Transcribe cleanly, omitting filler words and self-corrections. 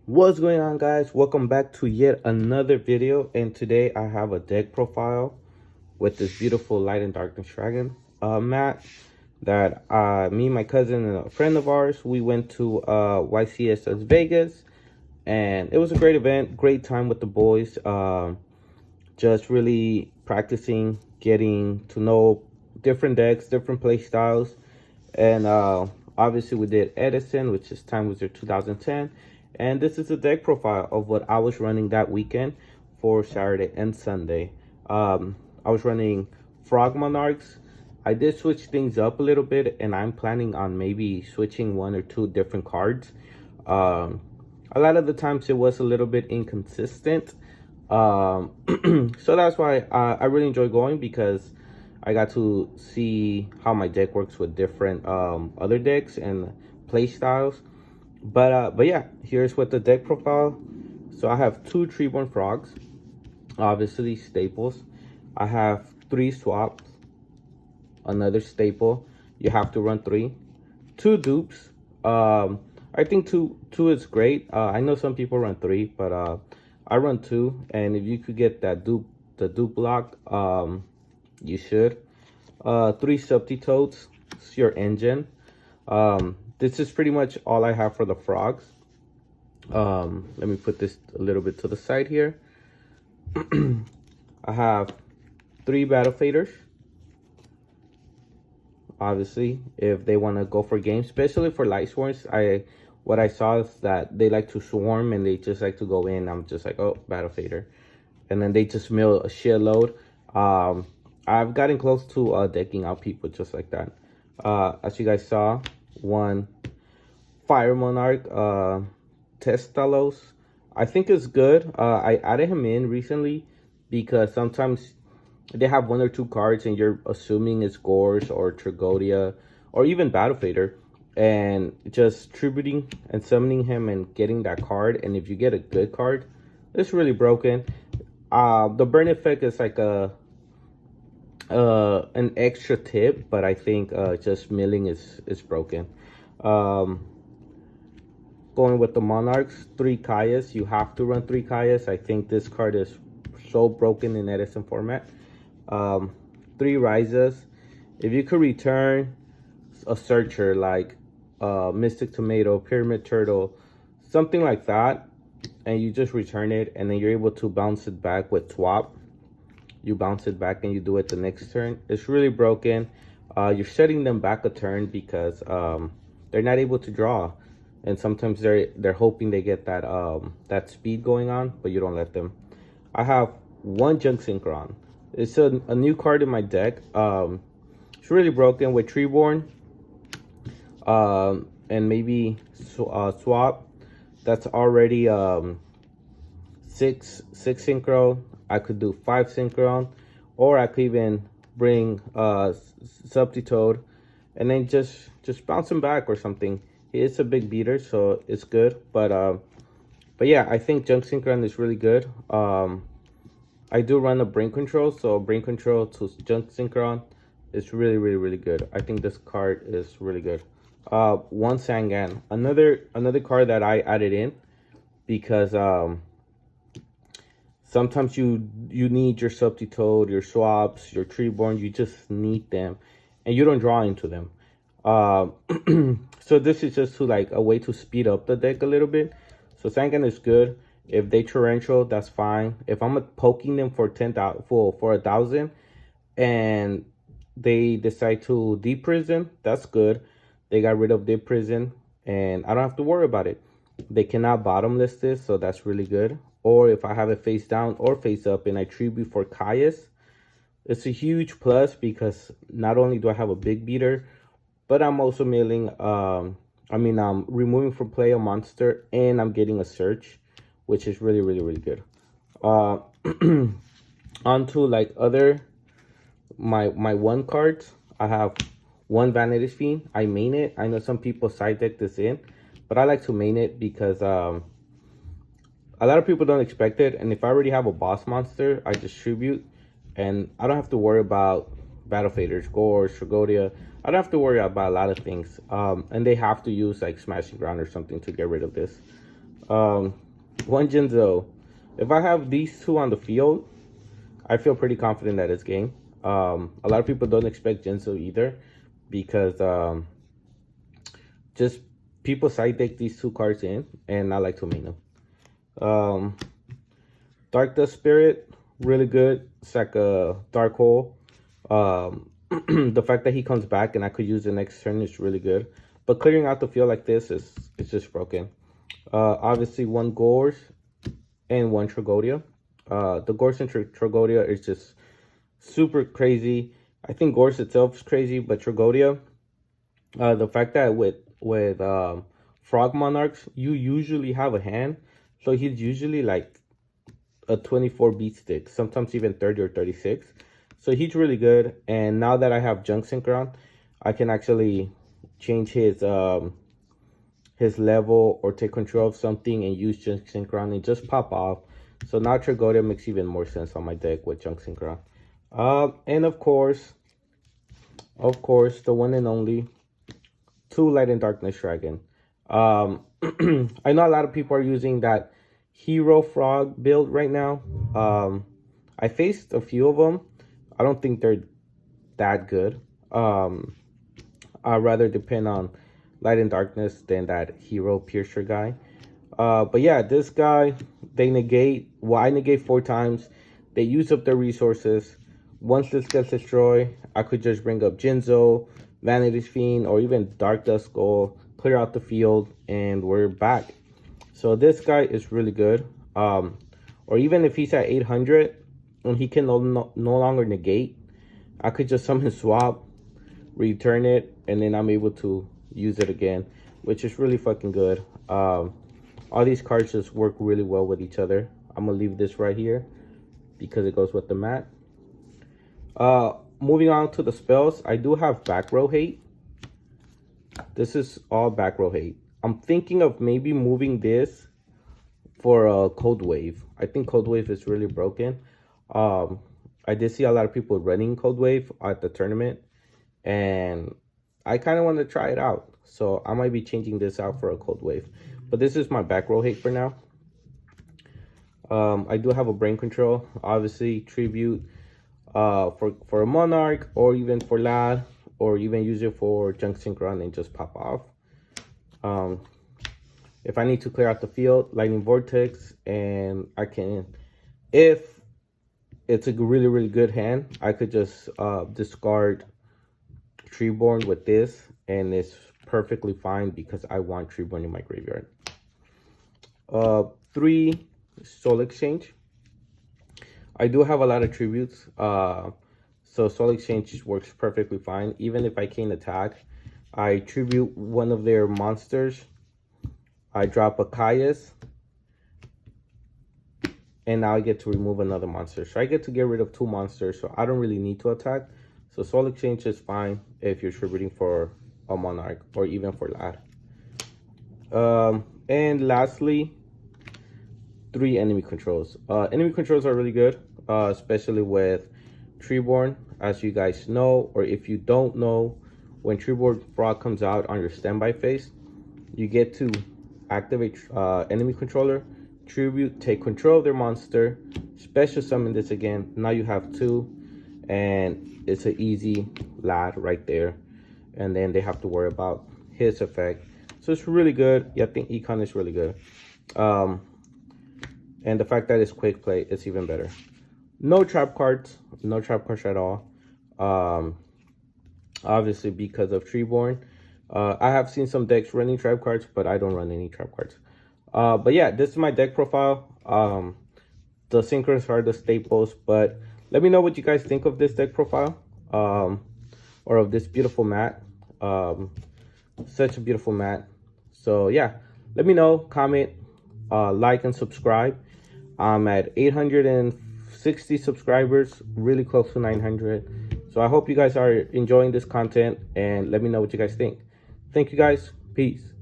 What's going on, guys? Welcome back to yet another video, and today I have a deck profile with this beautiful light and darkness dragon mat that me, my cousin, and a friend of ours, we went to YCS Las Vegas, and it was a great event, great time with the boys. Just really practicing, getting to know different decks, different play styles, and obviously we did Edison, which is Time Wizard 2010. And this is a deck profile of what I was running that weekend for Saturday and Sunday. I was running Frog Monarchs. I did switch things up a little bit, and I'm planning on maybe switching one or two different cards. A lot of the times it was a little bit inconsistent. So that's why I really enjoy going, because I got to see how my deck works with different other decks and play styles. But yeah, here's what the deck profile. So I have 2 Treeborn Frogs, obviously staples. I have 3 swaps, another staple. You have to run 3. 2 dupes. I think two is great. I know some people run 3, but I run 2. And if you could get that the dupe block, you should. 3 Subtitoads. It's your engine. This is pretty much all I have for the frogs. Let me put this a little bit to the side here. I have 3 battle faders. Obviously, if they want to go for games, especially for light swarms, what I saw is that they like to swarm and they just like to go in. I'm just like, oh, battle fader, and then they just mill a shitload. I've gotten close to decking out people just like that. As you guys saw, 1 Fire Monarch Testalos. I think it's good. I added him in recently because sometimes they have 1 or 2 cards and you're assuming it's Gorge or Tragodia or even Battle Fader, and just tributing and summoning him and getting that card. And if you get a good card, it's really broken. The burn effect is like an extra tip, but I think just milling is broken. Going with the Monarchs, 3 Kayas. You have to run 3 Kayas. I think this card is so broken in Edison format. 3 Rises. If you could return a searcher like Mystic Tomato, Pyramid Turtle, something like that, and you just return it, and then you're able to bounce it back with swap. You bounce it back and you do it the next turn. It's really broken. You're setting them back a turn because they're not able to draw, and sometimes they're hoping they get that that speed going on, but you don't let them. I have 1 Junk Synchron. It's a new card in my deck. It's really broken with Treeborn, and maybe swap. That's already 6 synchro. I could do 5 synchron, or I could even bring Subtitoad and then just bounce him back or something. It's a big beater, so it's good. But yeah, I think Junk Synchron is really good. I do run a brain control, so brain control to Junk Synchron is really good. I think this card is really good. 1 Sangan, another card that I added in because sometimes you need your Subtitoad, your swaps, your Treeborn. You just need them, and you don't draw into them. So this is just a way to speed up the deck a little bit. So Sangan is good. If they torrential, that's fine. If I'm poking them for 10,000 for 1,000, and they decide to deep prison, that's good. They got rid of deep prison, and I don't have to worry about it. They cannot bottomless this, so that's really good. Or if I have it face down or face up and I tribute for Kayas, it's a huge plus because not only do I have a big beater, but I'm also milling, I'm removing from play a monster, and I'm getting a search, which is really good. Onto my 1 cards. I have 1 Vanity Fiend. I main it. I know some people side deck this in, but I like to main it because a lot of people don't expect it. And if I already have a boss monster, I distribute, and I don't have to worry about Battle Faders, Gorge, Tragodia. I don't have to worry about a lot of things. And they have to use like Smashing Ground or something to get rid of this. One Jinzo. If I have these two on the field, I feel pretty confident that it's game. A lot of people don't expect Jinzo either because just people side deck these two cards in and I like to main them. Dark Dust Spirit, really good. It's like a Dark Hole. The fact that he comes back and I could use the next turn is really good. But clearing out the field like this is just broken. Obviously, one Gorse and one Tragodia. The Gorse and Tragodia is just super crazy. I think Gorse itself is crazy, but Tragodia, the fact that with Frog Monarchs, you usually have a hand. So he's usually like a 24 beat stick, sometimes even 30 or 36. So he's really good. And now that I have Junk Synchron, I can actually change his level or take control of something and use Junk Synchron and just pop off. So now Tragodia makes even more sense on my deck with Junk Synchron. And of course, the one and only 2 Light and Darkness Dragon. I know a lot of people are using that Hero Frog build right now. I faced a few of them. I don't think they're that good. I'd rather depend on Light and Darkness than that Hero Piercer guy. But yeah, this guy, they negate. Well, I negate 4 times. They use up their resources. Once this gets destroyed, I could just bring up Jinzo, Vanity's Fiend, or even Dark Dust Skull, clear out the field, and we're back. So this guy is really good. Or even if he's at 800 and he can no longer negate, I could just summon swap, return it, and then I'm able to use it again, which is really fucking good. All these cards just work really well with each other. I'm gonna leave this right here because it goes with the mat. Moving on to the spells, I do have Back Row Hate. This is all Back Row Hate. I'm thinking of maybe moving this for a Cold Wave. I think Cold Wave is really broken. I did see a lot of people running Cold Wave at the tournament, and I kind of want to try it out. So I might be changing this out for a Cold Wave. But this is my Back Row Hate for now. I do have a Brain Control, obviously Tribute for a Monarch, or even for Lad, or even use it for Junk Synchron and just pop off. If I need to clear out the field, Lightning Vortex, and I can, if it's a really good hand, I could just discard Treeborn with this, and it's perfectly fine because I want Treeborn in my graveyard. 3 Soul Exchange. I do have a lot of tributes, so Soul Exchange works perfectly fine. Even if I can't attack, I tribute one of their monsters, I drop a Caius, and now I get to remove another monster. So I get to get rid of 2 monsters, so I don't really need to attack. So Soul Exchange is fine if you're tributing for a Monarch or even for Lad. And lastly, 3 enemy controls. Enemy controls are really good, especially with Treeborn, as you guys know, or if you don't know, when Treeborn Frog comes out on your standby phase, you get to activate enemy controller, tribute, take control of their monster, special summon this again. Now you have 2, and it's an easy Lad right there, and then they have to worry about his effect. So it's really good. Yeah, I think Econ is really good. And the fact that it's quick play is even better. No trap cards at all. Obviously because of Treeborn. I have seen some decks running trap cards, but I don't run any trap cards. But yeah, this is my deck profile. The synchros are the staples, but let me know what you guys think of this deck profile, or of this beautiful mat. Such a beautiful mat. So yeah, let me know, comment, like, and subscribe. I'm at 860 subscribers, really close to 900. So I hope you guys are enjoying this content, and let me know what you guys think. Thank you guys. Peace.